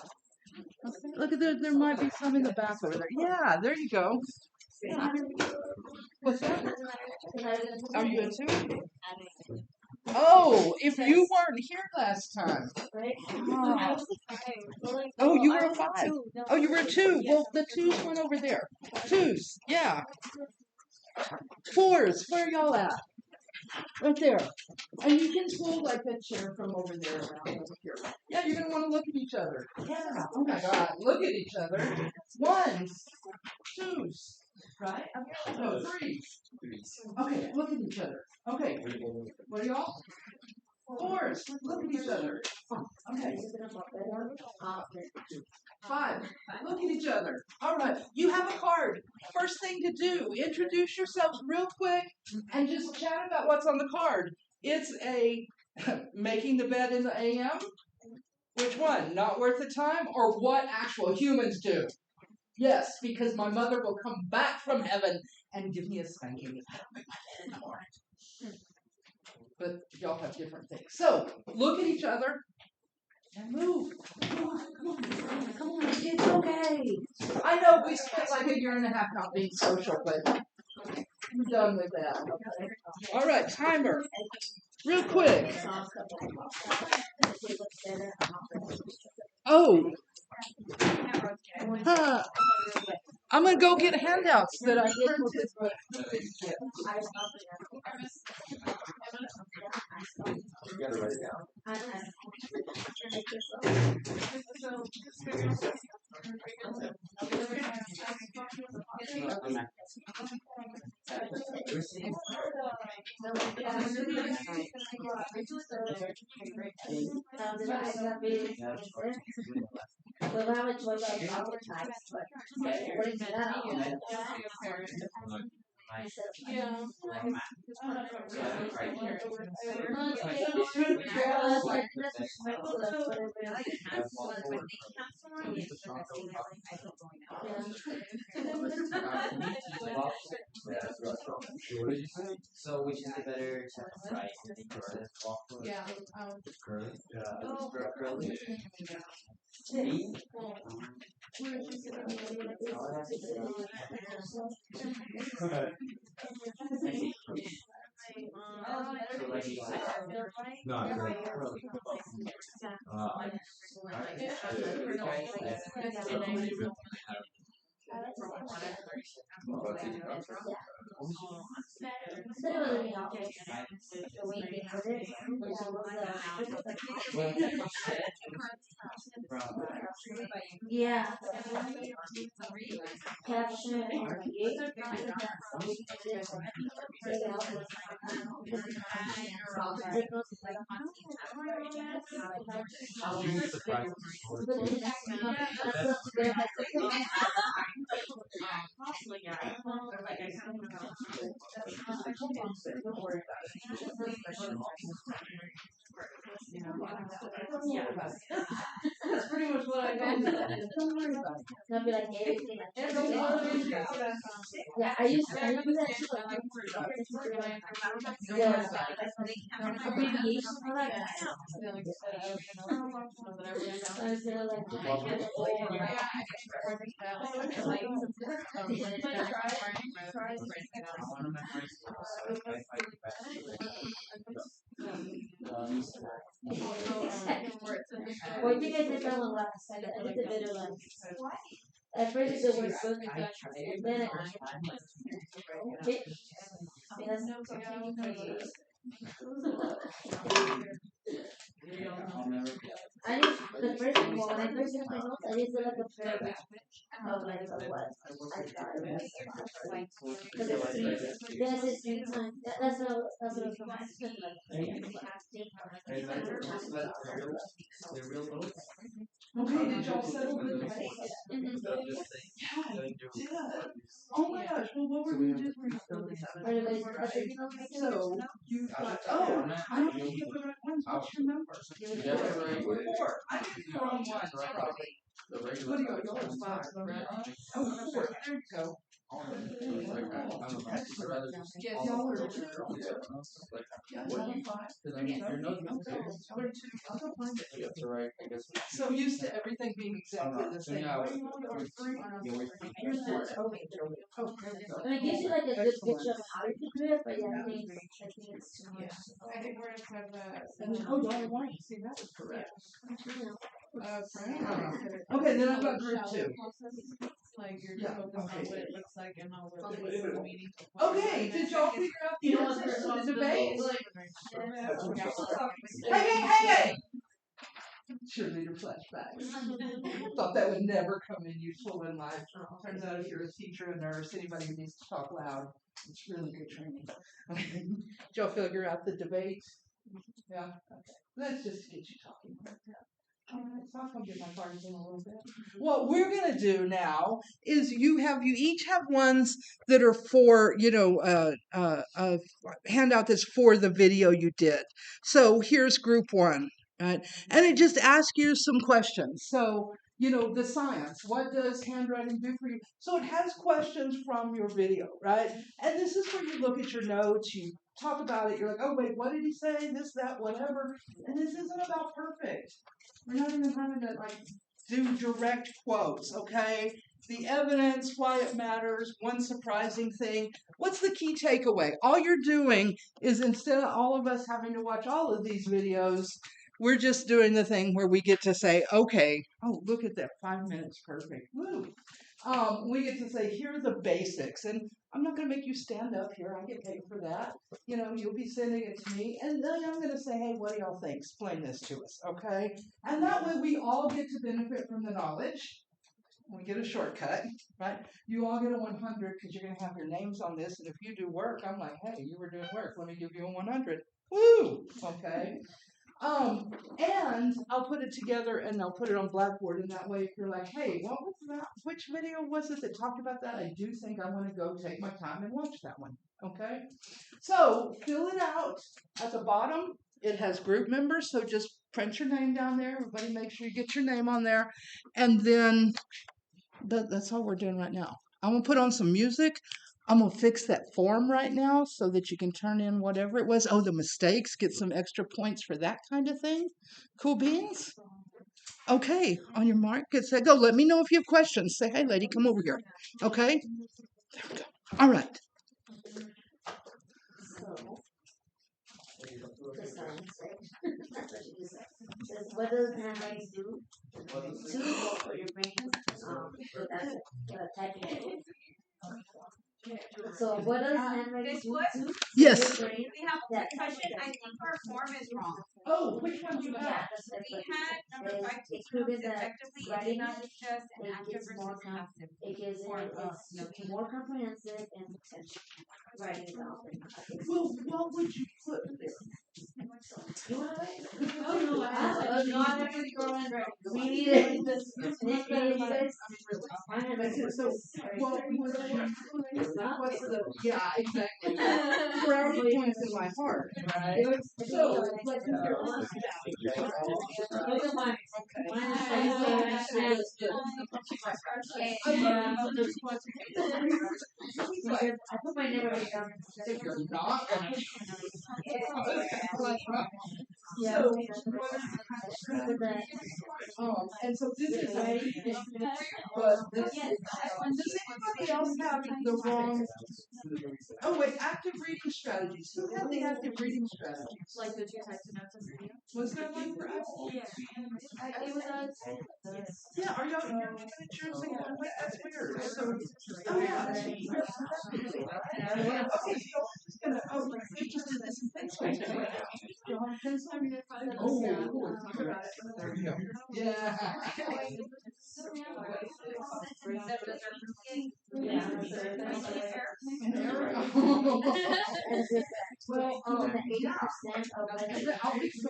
Speaker 1: Okay. Look at there might be some in the back over there. Yeah, there you go. Yeah. What's that? Are you a 2? Oh, if you weren't here last time. Oh, you were a 5. Oh, you were a 2. Well, the 2s went over there. 2s, yeah. 4s, where y'all at? Right there. And you can pull like a chair from over there around over here. Yeah, you're going to want to look at each other. Yeah. Oh my God. Look at each other. 1s, 2s. Right? No, 3s. Okay, look at each other. Okay. What are y'all? 4s. Look at each other. Okay. 5. Look at each other. All right. You have a card. First thing to do, introduce yourselves real quick and just chat about what's on the card. It's a making the bed in the AM. Which one? Not worth the time? Or what actual humans do? Yes, because my mother will come back from heaven and give me a spanking if I don't make my bed in the morning. But y'all have different things. So, look at each other and move. Come on, it's okay. I know we spent like 1.5 years not being social, but I'm done with that. Okay. All right, timer. Real quick. Oh. Huh. I'm gonna go get handouts that I printed.
Speaker 2: You gotta write it down. What did you say?
Speaker 4: So which is the better type of rice? I think it's waffle.
Speaker 5: Yeah.
Speaker 2: Curly?
Speaker 4: Curly. Me?
Speaker 2: No, curly.
Speaker 5: Yeah. Caption and
Speaker 2: You can get the price.
Speaker 5: That's pretty much what I do. Don't worry about it. I'll be like, everything. Yeah, I used to do that too. Abbreviations for that. I was gonna like. Well, I think I did that one last. I did the better one. At first it was good, and then it. I just the first one when I first did my notes, I just did like a paragraph of like what I thought it was about. Because it's three. Yes, it's 3 times. That's what I was going to say.
Speaker 2: They're real little.
Speaker 1: Okay, did y'all settle the debate? Oh my gosh, well, what were we doing? So, you've got, oh, I don't think you have the right ones. What's your number? Four. I did 4 on one. What do you got? Yours 5. Oh, 4. There you go. Get y'all are so used to everything being exactly the same. What do you want? Or 3?
Speaker 5: And it gives you like a good picture of how you do it, but yeah, I think it's too much.
Speaker 6: I think we're gonna have
Speaker 1: Oh, y'all want to see that was correct.
Speaker 6: Frank.
Speaker 1: Okay, then I've got group 2.
Speaker 6: Like you're
Speaker 1: Yeah,
Speaker 6: focused on
Speaker 1: okay.
Speaker 6: what it looks like and how we're meeting.
Speaker 1: Okay, did y'all figure out the answers to the debate? Hey! Cheerleader flashbacks. Thought that would never come in useful in life. Turns out if you're a teacher, a nurse, anybody who needs to talk loud, it's really good training. Okay. Did y'all figure out the debate? Yeah? Okay. Let's just get you talking about that. Alright, so I'll come get my cards in a little bit. What we're gonna do now is you each have ones that are for, a handout that's for the video you did. So here's group 1, right? And it just asks you some questions. So, the science, what does handwriting do for you? So it has questions from your video, right? And this is where you look at your notes, you talk about it, you're like, oh wait, what did he say? This, that, whatever. And this isn't about perfect. We're not even having to do direct quotes, okay? The evidence, why it matters, one surprising thing. What's the key takeaway? All you're doing is instead of all of us having to watch all of these videos, we're just doing the thing where we get to say, okay, oh, look at that, 5 minutes, perfect. Woo. we get to say, here are the basics. And I'm not going to make you stand up here. I get paid for that. You know, you'll be sending it to me. And then I'm going to say, hey, what do y'all think? Explain this to us, okay? And that way we all get to benefit from the knowledge. We get a shortcut, right? You all get a 100 because you're going to have your names on this. And if you do work, I'm like, hey, you were doing work. Let me give you a 100. Woo! Okay. And I'll put it together and I'll put it on Blackboard, and that way if you're like, hey, what was that? Which video was it that talked about that? I do think I want to go take my time and watch that one. Okay? So fill it out. At the bottom, it has group members, so just print your name down there. Everybody make sure you get your name on there. And then that's all we're doing right now. I'm going to put on some music. I'm going to fix that form right now so that you can turn in whatever it was. Oh, the mistakes, get some extra points for that kind of thing. Cool beans? Okay, on your mark, get set, go. Let me know if you have questions. Say, hey, lady, come over here. Okay? There we go. All right.
Speaker 5: So, the science says, what does handwriting do? To for your brain. So that's typing. So what does handwriting
Speaker 3: This
Speaker 5: do
Speaker 3: was-
Speaker 5: to
Speaker 1: Yes.
Speaker 5: your brain?
Speaker 3: We have a question. I think our form is wrong.
Speaker 1: Oh, which one do you
Speaker 5: Yeah,
Speaker 1: have?
Speaker 5: that's
Speaker 3: We had number 5
Speaker 5: It's
Speaker 3: teach notes
Speaker 5: proven that
Speaker 3: effectively. It
Speaker 5: writing
Speaker 3: established an
Speaker 5: it
Speaker 3: active
Speaker 5: gives more
Speaker 3: versus passive.
Speaker 5: it gives
Speaker 3: form
Speaker 5: it
Speaker 3: of
Speaker 5: it's
Speaker 3: notation.
Speaker 5: more comprehensive and potential. Writing down.
Speaker 1: Well, what would you put there?
Speaker 5: You want to write?
Speaker 6: Oh, no, I
Speaker 5: not every girl and right. We need it.
Speaker 1: So, well, what's the, yeah, exactly. Brownie points in my heart, right? So, let's do your
Speaker 5: Look at mine. Mine is I put my name right down.
Speaker 1: You're not gonna.
Speaker 5: Yeah.
Speaker 1: And so this is but this is, does anybody else have the wrong? Oh wait, active reading strategies. Who had the active reading strategies?
Speaker 6: like the 2 types of notes in the video.
Speaker 1: Was there one for active?
Speaker 6: It was us.
Speaker 1: Yeah, are y'all you're looking at yours and going, wait, that's weird. So, oh yeah. Okay, so I'm just gonna, we just did this in pencil. Y'all have a pencil? Oh, cool. There we go. Yeah. Well,
Speaker 5: 80% of
Speaker 1: I'll be so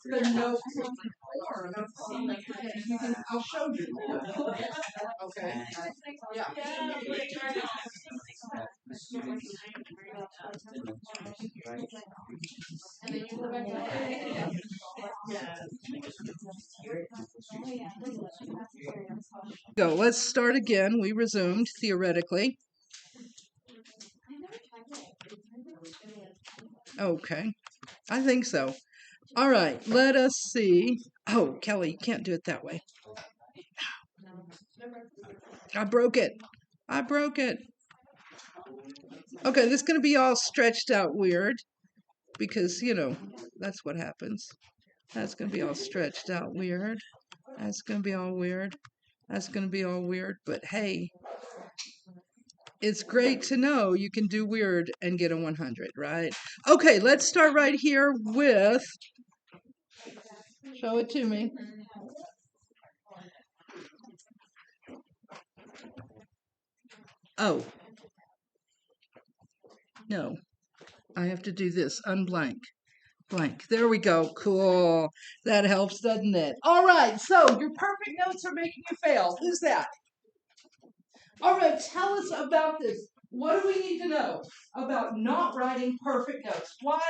Speaker 1: the notes I'll show you. Okay. Yeah. Go. Let's start again. We resumed theoretically. Okay. I think so. All right. Let us see. Oh, Kelly, you can't do it that way. I broke it. I broke it. Okay, this is going to be all stretched out weird because, you know, that's what happens. That's going to be all stretched out weird. That's going to be all weird. That's going to be all weird. But hey, it's great to know you can do weird and get a 100, right? Okay, let's start right here with, show it to me. Oh. No, I have to do this, unblank. Blank. There we go. Cool. That helps, doesn't it? All right. So your perfect notes are making you fail. Who's that? All right. Tell us about this. What do we need to know about not writing perfect notes? Why?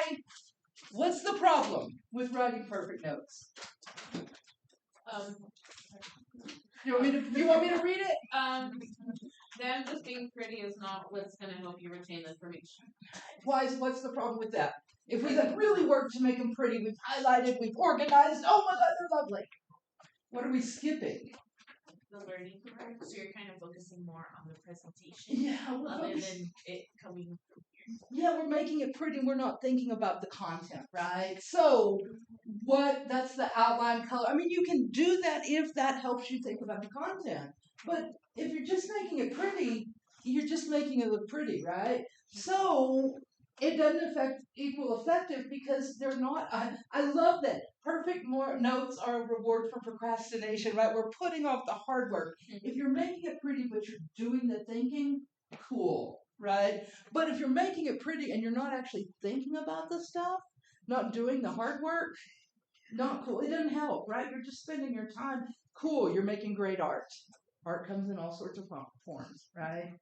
Speaker 1: What's the problem with writing perfect notes? You want me to read it?
Speaker 6: Them just being pretty is not what's going to help you retain the information.
Speaker 1: What's the problem with that? If we had really worked to make them pretty, we've highlighted, we've organized, oh my God, they're lovely. What are we skipping?
Speaker 6: the learning part, so you're kind of focusing more on the presentation
Speaker 1: Yeah, we're
Speaker 6: other
Speaker 1: focusing.
Speaker 6: than it coming from here.
Speaker 1: Yeah, we're making it pretty. We're not thinking about the content, right? So, that's the outline color. I mean, you can do that if that helps you think about the content. But if you're just making it pretty, you're just making it look pretty, right? So, it doesn't affect equal effective because they're not. I love that. Perfect more notes are a reward for procrastination, right? We're putting off the hard work. If you're making it pretty, but you're doing the thinking, cool, right? But if you're making it pretty and you're not actually thinking about the stuff, not doing the hard work, not cool. It doesn't help, right? You're just spending your time. Cool, you're making great art. Art comes in all sorts of forms, right?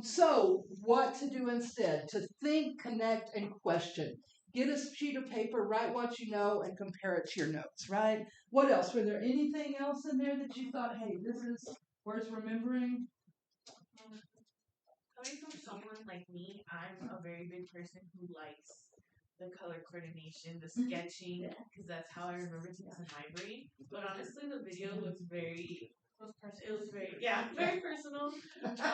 Speaker 1: So what to do instead? To think, connect, and question. Get a sheet of paper, write what you know, and compare it to your notes, right? What else? Were there anything else in there that you thought, hey, this is worth remembering?
Speaker 6: Coming from someone like me, I'm a very big person who likes the color coordination, the sketching, because that's how I remember things in my brain. But honestly, the video was very, it was very, yeah, very personal,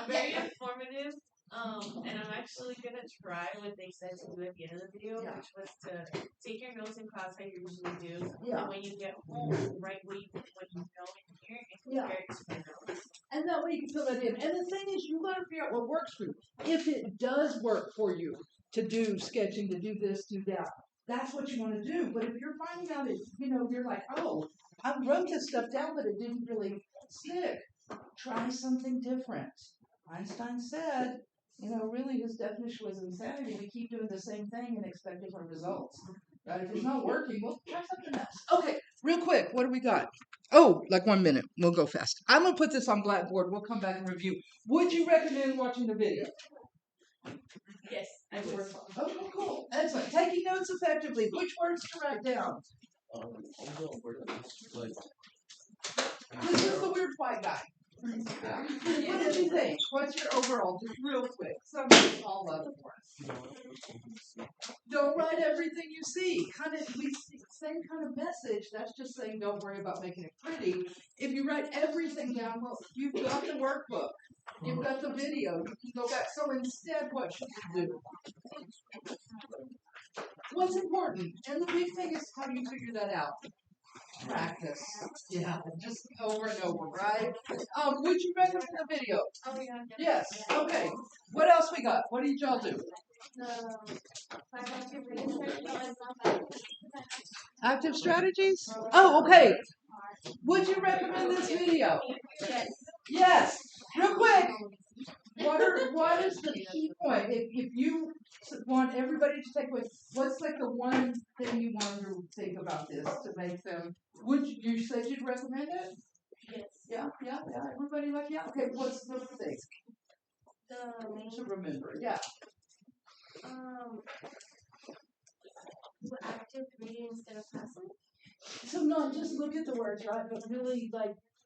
Speaker 6: very informative. And I'm actually gonna try what they said to do at the end of the video, which was to take your notes in class like you usually do, and when you get home, write what you know in here and compare it to your notes.
Speaker 1: And that way you can fill that in. And the thing is, you got to figure out what works for you. If it does work for you to do sketching, to do this, do that, that's what you want to do. But if you're finding out that, you're like, oh, I wrote this stuff down, but it didn't really stick, try something different. Einstein said, really his definition was insanity. We keep doing the same thing and expect different results. Right? If it's not working, we'll try something else. Okay, real quick, what do we got? Oh, like 1 minute. We'll go fast. I'm going to put this on Blackboard. We'll come back and review. Would you recommend watching the video?
Speaker 6: Yes, I would.
Speaker 1: Okay, cool. Excellent. Taking notes effectively. Which words to write down? This is the weird white guy. What did you think? What's your overall? Just real quick. Somebody all up for us. Don't write everything you see. Same kind of message. That's just saying don't worry about making it pretty. If you write everything down, well, you've got the workbook. You've got the video. You can go back. So instead, what should you do? What's important? And the big thing is how do you figure that out? Practice. Yeah, just over and over, right? Would you recommend the video?
Speaker 6: Oh, yeah.
Speaker 1: Yes. Okay. What else we got? What did y'all do? Active strategies? Oh, okay. Would you recommend this video?
Speaker 6: Yes.
Speaker 1: Yes. Real quick. What is the key point? If you want everybody to take away, what's like the one thing you want them to think about this to make them? You said you'd recommend it?
Speaker 6: Yes.
Speaker 1: Yeah. Everybody like yeah. Okay. What's the thing? To remember. Yeah.
Speaker 5: Active reading instead of passive.
Speaker 1: So not just look at the words, right? But really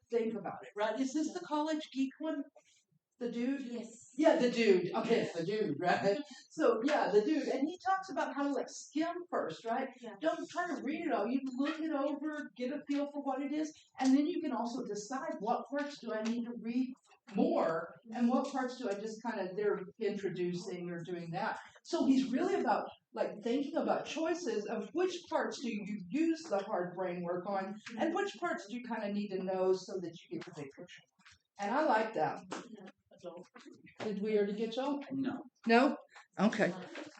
Speaker 1: think about it, right? Is this the college geek one? The dude?
Speaker 6: Yes.
Speaker 1: Yeah, the dude. Okay, it's the dude, right? So, yeah, the dude. And he talks about how to, skim first, right?
Speaker 6: Yeah.
Speaker 1: Don't try to read it all. You look it over, get a feel for what it is, and then you can also decide what parts do I need to read more, and what parts do I just they're introducing or doing that. So he's really about, thinking about choices of which parts do you use the hard brain work on, and which parts do you need to know so that you get the big picture. And I like that. Did we already get y'all?
Speaker 2: No.
Speaker 1: No? Okay.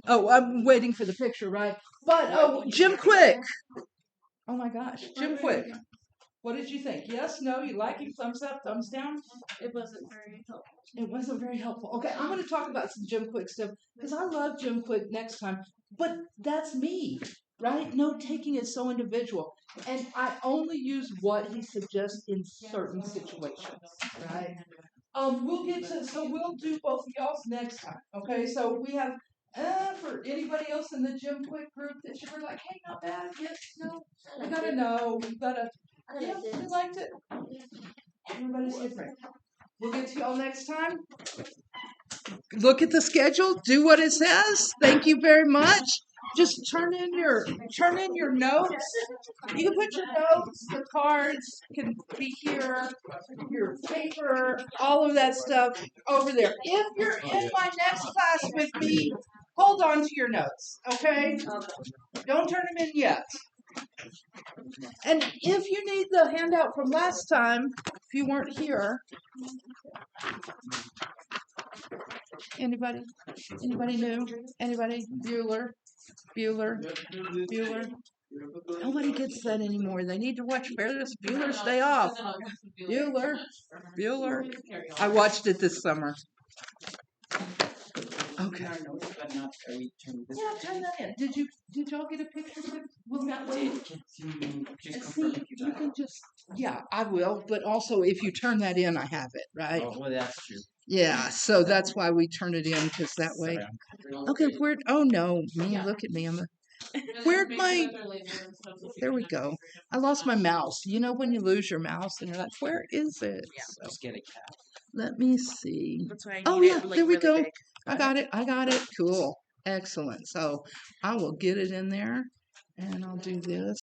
Speaker 1: Oh, I'm waiting for the picture, right? But, Jim Quick. Oh my gosh, Jim Quick. What did you think? Yes, no, you like it? Thumbs up, thumbs down?
Speaker 6: It wasn't very helpful.
Speaker 1: It wasn't very helpful. Okay, I'm going to talk about some Jim Quick stuff because I love Jim Quick next time. But that's me, right? Note taking is so individual. And I only use what he suggests in certain situations, right? We'll do both of y'all's next time. Okay, so we have for anybody else in the Jim Quick group that you were like, hey, not bad, yes, no, we gotta know, we gotta, yeah, you liked it. Everybody's different. We'll get to y'all next time. Look at the schedule, do what it says. Thank you very much. just turn in your notes. You can put your notes, the cards can be here, your paper, all of that stuff over there. If you're in my next class with me, hold on to your notes, okay? Don't turn them in yet. And if you need the handout from last time, if you weren't here, anybody new? Anybody? Bueller? Nobody gets that anymore. They need to watch Ferris Bueller's Day Off. Bueller. I watched it this summer. Okay. Yeah, turn that in. Did y'all get a picture with that way? See, you can just, yeah, I will, but also if you turn that in, I have it, right?
Speaker 2: Oh, well, that's true.
Speaker 1: Yeah, so that's why we turn it in, because that way. Okay, oh no, look at me. Where'd my, there we go. I lost my mouse. You know when you lose your mouse and you're like, where is it? So,
Speaker 2: Just get a cat.
Speaker 1: let me see.
Speaker 6: That's why I
Speaker 1: Oh
Speaker 6: need
Speaker 1: yeah,
Speaker 6: it, like,
Speaker 1: there we
Speaker 6: really
Speaker 1: go.
Speaker 6: big.
Speaker 1: I got it. Cool. Excellent. So I will get it in there and I'll do this.